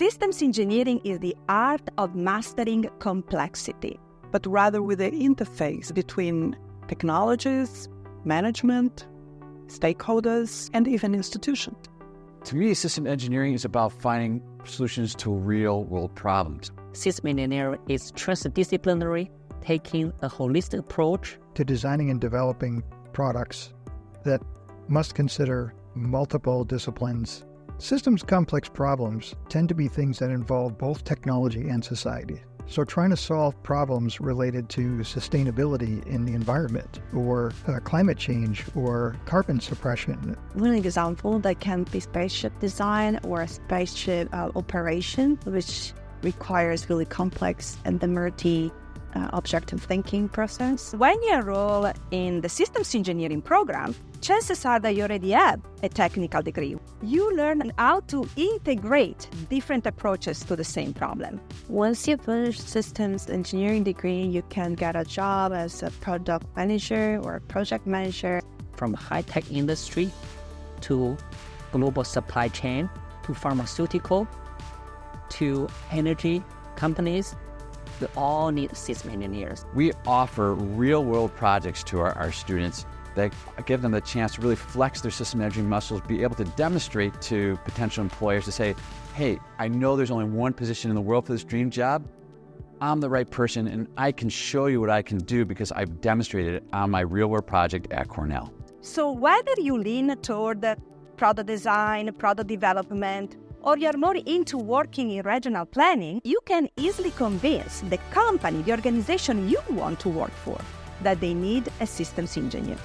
Systems engineering is the art of mastering complexity, but rather with the interface between technologies, management, stakeholders, and even institutions. To me, system engineering is about finding solutions to real-world problems. System engineering is transdisciplinary, taking a holistic approach to designing and developing products that must consider multiple disciplines. Systems complex problems tend to be things that involve both technology and society. So trying to solve problems related to sustainability in the environment or climate change or carbon suppression. One example that can be spaceship design or spaceship operation, which requires really complex and murky objective thinking process. When you enroll in the systems engineering program, chances are that you already have a technical degree. You learn how to integrate different approaches to the same problem. Once you finish systems engineering degree, you can get a job as a product manager or a project manager. From high-tech industry to global supply chain to pharmaceutical to energy companies. We all need system engineers. We offer real-world projects to our students that give them the chance to really flex their system engineering muscles, be able to demonstrate to potential employers to say, hey, I know there's only one position in the world for this dream job. I'm the right person, and I can show you what I can do because I've demonstrated it on my real-world project at Cornell. So whether you lean toward product design, product development, or you're more into working in regional planning, you can easily convince the company, the organization you want to work for, that they need a systems engineer.